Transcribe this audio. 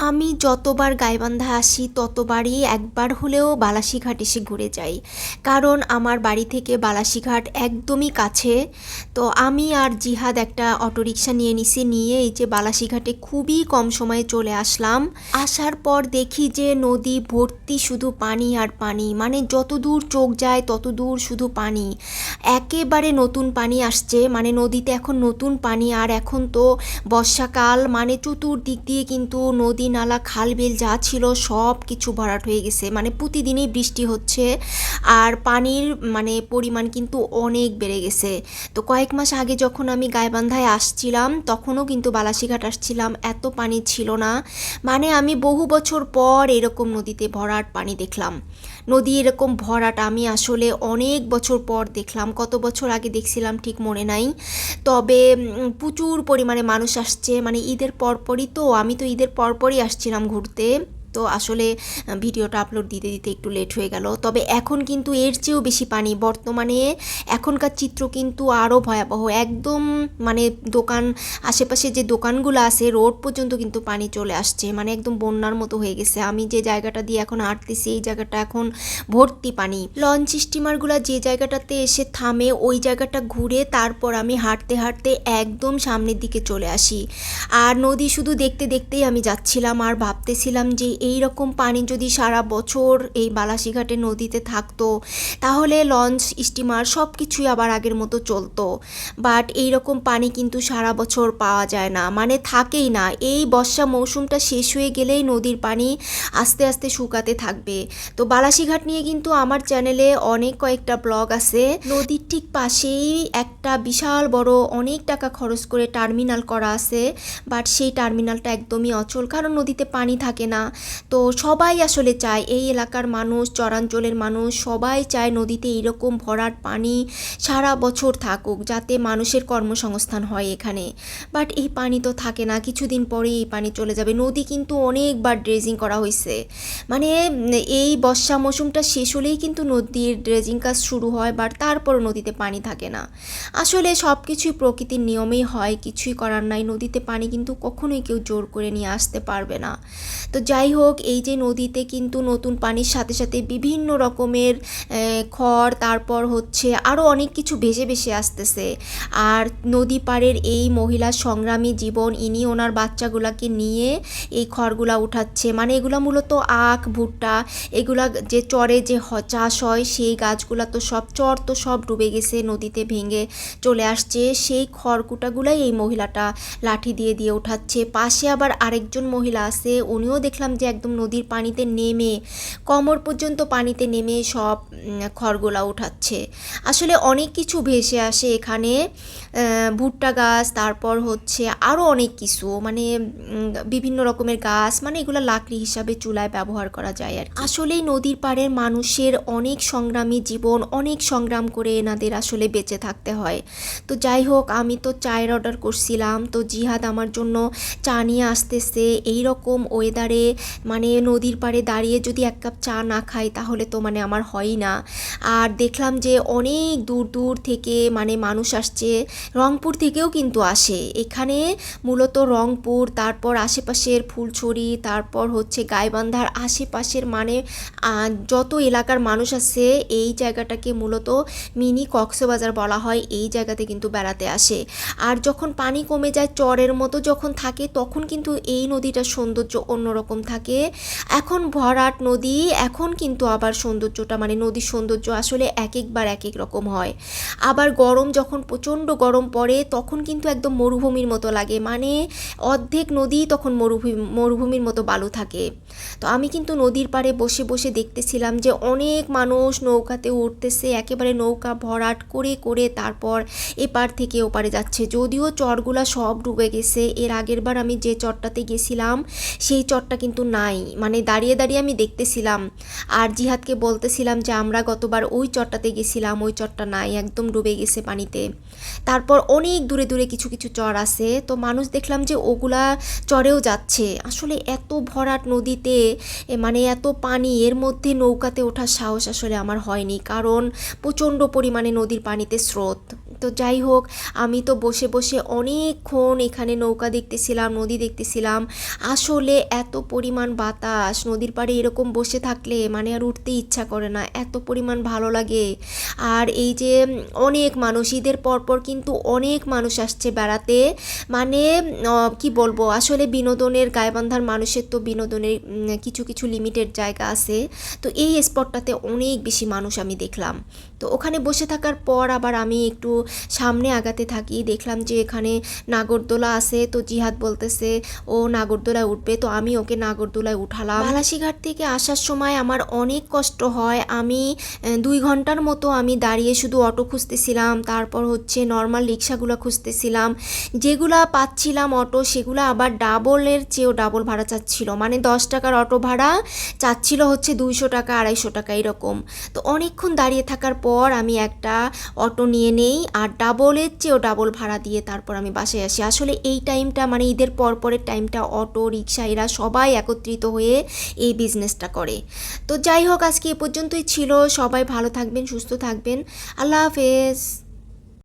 আমি যতবার গাইবান্ধা আসি ততবারই একবার হলেও বালাসীঘাট এসে ঘুরে যাই। কারণ আমার বাড়ি থেকে বালাসীঘাট একদমই কাছে। তো আমি আর জিহাদ একটা অটোরিকশা নিয়ে নিছি, নিয়ে এই যে বালাসীঘাটে খুবই কম সময়ে চলে আসলাম। আসার পর দেখি যে নদী ভর্তি শুধু পানি আর পানি, মানে যত দূর চোখ যায় তত দূর শুধু পানি। একেবারে নতুন পানি আসছে, মানে নদীতে এখন নতুন পানি। আর এখন তো বর্ষাকাল, মানে চতুর্দিক দিয়ে কিন্তু নদী নালা খাল বিল যা ছিল সব কিছু ভরাট হয়ে গেছে, মানে প্রতিদিনই বৃষ্টি হচ্ছে আর পানির মানে পরিমাণ কিন্তু অনেক বেড়ে গেছে। তো কয়েক মাস আগে যখন আমি গাইবান্ধায় আসছিলাম তখনও কিন্তু বালাসীঘাট আসছিলাম, এত পানি ছিল না। মানে আমি বহু বছর পর এরকম নদীতে ভরাট পানি দেখলাম। নদী এরকম ভরাট আমি আসলে অনেক বছর পর দেখলাম, কত বছর আগে দেখছিলাম ঠিক মনে নাই। তবে প্রচুর পরিমাণে মানুষ আসছে, মানে ঈদের পরপরই, তো আমি তো ঈদের পরপরই আসছিলাম ঘুরতে। তো আসলে ভিডিওটা আপলোড দিতে দিতে একটু লেট হয়ে গেল। তবে এখন কিন্তু এর চেয়েও বেশি পানি বর্তমানে। এখনকার চিত্র কিন্তু আরও ভয়াবহ একদম, মানে দোকান, আশেপাশে যে দোকানগুলো আছে রোড পর্যন্ত কিন্তু পানি চলে আসছে, মানে একদম বন্যার মতো হয়ে গেছে। আমি যে জায়গাটা দিয়ে এখন হাঁটতেছি এই জায়গাটা এখন ভর্তি পানি। লঞ্চ স্টিমারগুলো যে জায়গাটাতে এসে থামে ওই জায়গাটা ঘুরে তারপর আমি হাঁটতে হাঁটতে একদম সামনের দিকে চলে আসি। আর নদী শুধু দেখতে দেখতেই আমি যাচ্ছিলাম আর ভাবতেছিলাম যে এই রকম পানি যদি সারা বছর এই বালাসীঘাটের নদীতে থাকতো তাহলে লঞ্চ স্টিমার সব কিছুই আবার আগের মতো চলতো। বাট এই রকম পানি কিন্তু সারা বছর পাওয়া যায় না, মানে থাকেই না। এই বর্ষা মৌসুমটা শেষ হয়ে গেলেই নদীর পানি আস্তে আস্তে শুকাতে থাকবে। তো বালাসীঘাট নিয়ে কিন্তু আমার চ্যানেলে অনেক কয়েকটা ব্লগ আছে। নদীর ঠিক পাশেই একটা বিশাল বড় অনেক টাকা খরচ করে টার্মিনাল করা আছে, বাট সেই টার্মিনালটা একদমই অচল, কারণ নদীতে পানি থাকে না। তো সবাই আসলে চায়, এই এলাকার মানুষ, চরাঞ্চলের মানুষ সবাই চায় নদীতে এইরকম ভরাট পানি সারা বছর থাকুক, যাতে মানুষের কর্মসংস্থান হয় এখানে। বাট এই পানি তো থাকে না, কিছুদিন পরে এই পানি চলে যাবে। নদী কিন্তু অনেকবার ড্রেজিং করা হয়েছে, মানে এই বর্ষা মৌসুমটা শেষ হলেই কিন্তু নদীর ড্রেজিং কাজ শুরু হয়, বাট তারপরও নদীতে পানি থাকে না। আসলে সব কিছুই প্রকৃতির নিয়মেই হয়, কিছুই করার নাই। নদীতে পানি কিন্তু কখনোই কেউ জোর করে নিয়ে আসতে পারবে না। তো যাই হোক, এই যে নদীতে কিন্তু নতুন পানির সাথে সাথে বিভিন্ন রকমের খড়, তারপর হচ্ছে আরও অনেক কিছু ভেসে ভেসে আসতেছে। আর নদী পাড়ের এই মহিলার সংগ্রামী জীবন, ইনি ওনার বাচ্চাগুলাকে নিয়ে এই খড়গুলা উঠাচ্ছে। মানে এগুলা মূলত আখ, ভুট্টা, এগুলা যে চরে যে চাষ হয় সেই গাছগুলা তো সব, চর তো সব ডুবে গেছে, নদীতে ভেঙে চলে আসছে। সেই খড়কুটাগুলাই এই মহিলাটা লাঠি দিয়ে দিয়ে উঠাচ্ছে। পাশে আবার আরেকজন মহিলা আছে, উনিও দেখলাম যে একদম নদীর পানিতে নেমে, কোমর পর্যন্ত পানিতে নেমে সব খড়গুলা উঠাচ্ছে। আসলে অনেক কিছু ভেসে আসে এখানে, ভুট্টা গাছ, তারপর হচ্ছে আরও অনেক কিছু, মানে বিভিন্ন রকমের গাছ, মানে এগুলো লাকড়ি হিসাবে চুলায় ব্যবহার করা যায় আর আসলেই নদীর পাড়ের মানুষের অনেক সংগ্রামী জীবন, অনেক সংগ্রাম করে এনাদের আসলে বেঁচে থাকতে হয়। তো যাই হোক, আমি তো চায়ের অর্ডার করছিলাম, তো জিহাদ আমার জন্য চা নিয়ে আসতেছে। এই রকম ওয়েদারে মানে নদীর পাড়ে দাঁড়িয়ে যদি এক কাপ চা না খাই তাহলে তো মানে আমার হয়ই না। আর দেখলাম যে অনেক দূর দূর থেকে মানে মানুষ আসছে, রংপুর থেকেও কিন্তু আসে এখানে। মূলত রংপুর, তারপর আশেপাশের ফুলছড়ি, তারপর হচ্ছে গাইবান্ধার আশেপাশের, মানে যত এলাকার মানুষ আছে এই জায়গাটাকে মূলত মিনি কক্সবাজার বলা হয়। এই জায়গাতে কিন্তু বেড়াতে আসে। আর যখন পানি কমে যায়, চরের মতো যখন থাকে, তখন কিন্তু এই নদীটার সৌন্দর্য অন্যরকম থাকে। এখন ভরাট নদী, এখন কিন্তু আবার সৌন্দর্যটা, মানে নদীর সৌন্দর্য আসলে এক একবার এক এক রকম হয়। আবার গরম, যখন প্রচণ্ড গরম পড়ে তখন কিন্তু একদম মরুভূমির মতো লাগে, মানে অর্ধেক নদী তখন মরুভূমির মতো বালু থাকে। তো আমি কিন্তু নদীর পাড়ে বসে বসে দেখতেছিলাম যে অনেক মানুষ নৌকাতে উঠতেছে, একেবারে নৌকা ভরাট করে করে তারপর এপার থেকে ওপারে যাচ্ছে। যদিও চরগুলা সব ডুবে গেছে, এর আগের বার আমি যে চরটাতে গেছিলাম সেই চরটা কিন্তু নাই, মানে দাঁড়িয়ে দাঁড়িয়ে আমি দেখতেছিলাম। আর জিহাদকে বলতেছিলাম যে আমরা গতবার ওই চরটাতে গেছিলাম, ওই চরটা নাই, একদম ডুবে গেছে পানিতে। তারপর অনেক দূরে দূরে কিছু কিছু চর আছে, তো মানুষ দেখলাম যে ওগুলা চরেও যাচ্ছে। আসলে এত ভরাট নদীতে, মানে এত পানি, এর মধ্যে নৌকাতে ওঠার সাহস আসলে আমার হয়নি, কারণ প্রচণ্ড পরিমাণে নদীর পানিতে স্রোত। তো যাই হোক, আমি তো বসে বসে অনেকক্ষণ এখানে নৌকা দেখতেছিলাম, নদী দেখতেছিলাম। আসলে এত পরিমাণ বাতাস, নদীর পাড়ে এরকম বসে থাকলে মানে আর উঠতে ইচ্ছা করে না, এত পরিমাণ ভালো লাগে। আর এই যে অনেক মানুষ, ঈদের পরপর কিন্তু অনেক মানুষ আসছে বেড়াতে। মানে কি বলবো, আসলে বিনোদনের, গাইবান্ধার মানুষের তো বিনোদনের কিছু কিছু লিমিটেড জায়গা আছে। তো এই স্পটটাতে অনেক বেশি মানুষ আমি দেখলাম। তো ওখানে বসে থাকার পর আবার আমি একটু সামনে আগাতে থাকি, দেখলাম যে এখানে নাগরদোলা আছে। তো জিহাদ বলতেছে ও নাগরদোলায় উঠবে, তো আমি ওকে নাগরদোলায় উঠালাম। বালাসীঘাট থেকে আসার সময় আমার অনেক কষ্ট হয়। আমি 2 ঘন্টার মতো আমি দাঁড়িয়ে শুধু অটো খুঁজতেছিলাম, তারপর হচ্ছে নর্মাল রিক্সাগুলো খুঁজতেছিলাম। যেগুলা পাচ্ছিলাম অটো, সেগুলো আবার ডাবলের চেয়েও ডাবল ভাড়া চাচ্ছিল। মানে 10 টাকার অটো ভাড়া চাচ্ছিল হচ্ছে 200 টাকা, 250 টাকা এরকম। তো অনেকক্ষণ দাঁড়িয়ে থাকার পর আমি একটা অটো নিয়ে নেই, আর ডাবলের চেয়েও ডাবল ভাড়া দিয়ে তারপর আমি বাসায় আসি। আসলে এই টাইমটা মানে ঈদের পরের টাইমটা অটো রিক্সা এরা সবাই একত্রিত হয়ে এই বিজনেসটা করে। তো যাই হোক, আজকে এ পর্যন্তই ছিল। সবাই ভালো থাকবেন, সুস্থ থাকবেন। আল্লাহ হাফেজ।